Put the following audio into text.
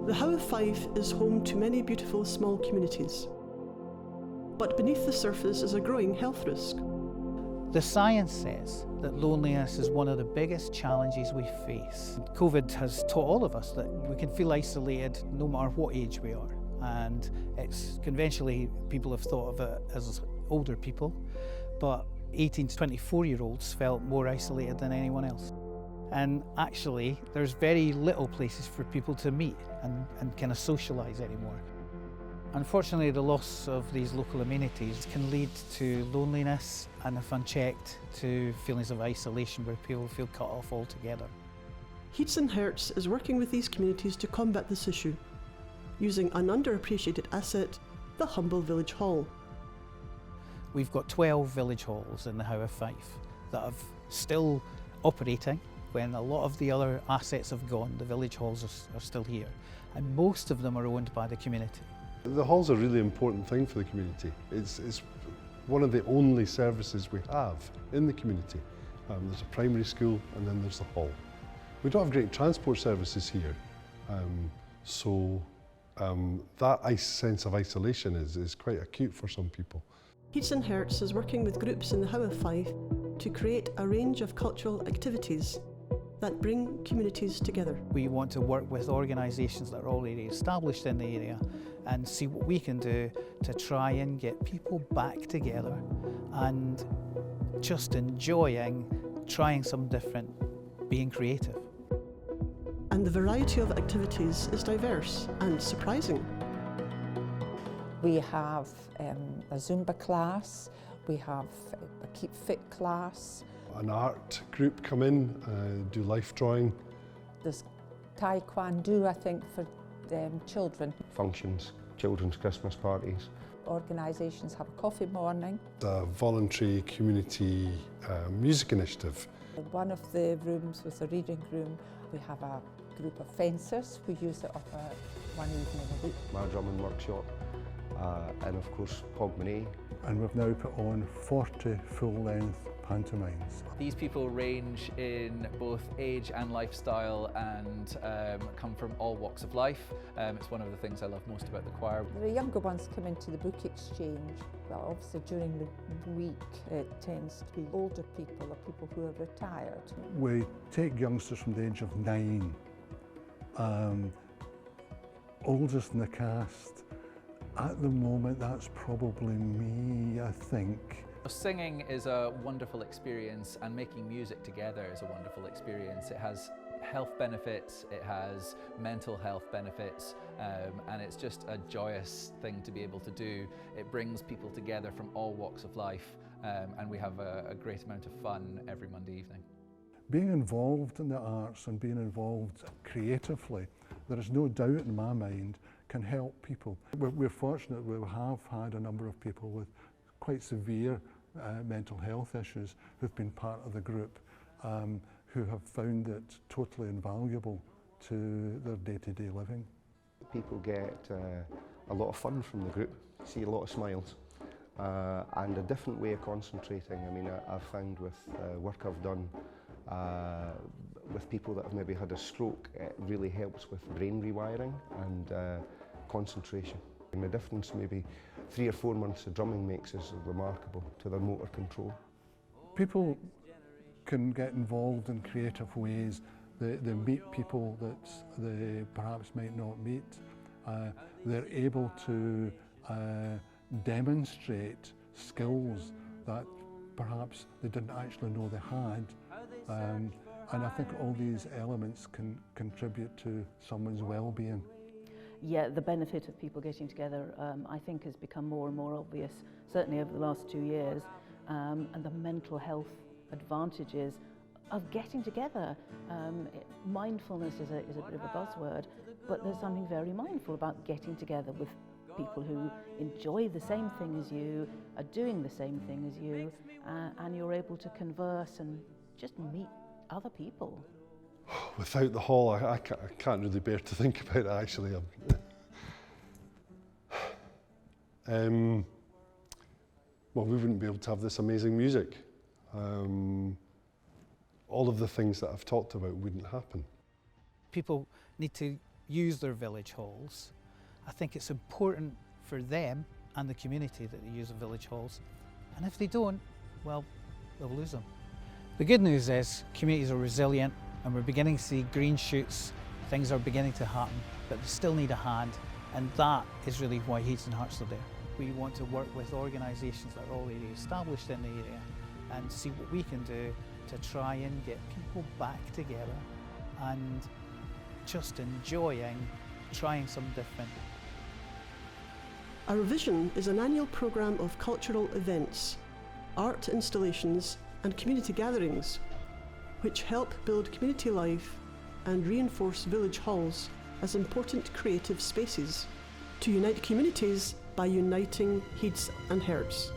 The How of Fife is home to many beautiful small communities. But beneath the surface is a growing health risk. The science says that loneliness is one of the biggest challenges we face. COVID has taught all of us that we can feel isolated no matter what age we are. And it's conventionally, people have thought of it as older people, but 18 to 24-year-olds felt more isolated than anyone else. And actually, there's very little places for people to meet and kind of socialise anymore. Unfortunately, the loss of these local amenities can lead to loneliness and, if unchecked, to feelings of isolation where people feel cut off altogether. Heats and Hertz is working with these communities to combat this issue, using an underappreciated asset, the humble village hall. We've got 12 village halls in the How of Fife that are still operating. When a lot of the other assets have gone, the village halls are still here, and most of them are owned by the community. The hall's a really important thing for the community. It's one of the only services we have in the community. There's a primary school and then there's the hall. We don't have great transport services here, so that sense of isolation is quite acute for some people. Heats and Hertz is working with groups in the How of Fife to create a range of cultural activities that bring communities together. We want to work with organisations that are already established in the area and see what we can do to try and get people back together and just enjoying trying something different, being creative. And the variety of activities is diverse and surprising. We have a Zumba class, we have a Keep Fit class. An art group come in, do life drawing. There's Taekwondo, I think, for children. Functions, children's Christmas parties. Organisations have a coffee morning. A voluntary community music initiative. One of the rooms was a reading room. We have a group of fencers who use it one evening a week. My drumming workshop, and of course Pogmanay. And we've now put on 40 full-length pantomimes. These people range in both age and lifestyle and come from all walks of life. It's one of the things I love most about the choir. The younger ones come into the book exchange. Well, obviously during the week it tends to be older people or people who are retired. We take youngsters from the age of 9. Oldest in the cast, at the moment, that's probably me, I think. Singing is a wonderful experience and making music together is a wonderful experience. It has health benefits, it has mental health benefits, and it's just a joyous thing to be able to do. It brings people together from all walks of life, and we have a great amount of fun every Monday evening. Being involved in the arts and being involved creatively, there is no doubt in my mind, can help people. We're fortunate we have had a number of people with quite severe mental health issues who've been part of the group, who have found it totally invaluable to their day-to-day living. People get a lot of fun from the group, see a lot of smiles, and a different way of concentrating. I mean, I've found with work I've done with people that have maybe had a stroke, it really helps with brain rewiring and concentration. And the difference maybe 3 or 4 months of drumming makes is remarkable to their motor control. People can get involved in creative ways. They meet people that they perhaps might not meet. They're able to demonstrate skills that perhaps they didn't actually know they had. And I think all these elements can contribute to someone's well-being. Yeah, the benefit of people getting together, I think, has become more and more obvious, certainly over the last 2 years, and the mental health advantages of getting together. Mindfulness is a bit of a buzzword, but there's something very mindful about getting together with people who enjoy the same thing as you, are doing the same thing as you, and you're able to converse and just meet other people. Without the hall, I can't really bear to think about it, actually. Well, we wouldn't be able to have this amazing music. All of the things that I've talked about wouldn't happen. People need to use their village halls. I think it's important for them and the community that they use the village halls, and if they don't, well, they'll lose them. The good news is communities are resilient and we're beginning to see green shoots, things are beginning to happen, but they still need a hand, and that is really why Heeds and Hearts are there. We want to work with organisations that are already established in the area and see what we can do to try and get people back together and just enjoying trying something different. Our vision is an annual programme of cultural events, art installations and community gatherings, which help build community life and reinforce village halls as important creative spaces to unite communities by uniting Heeds and Hearts.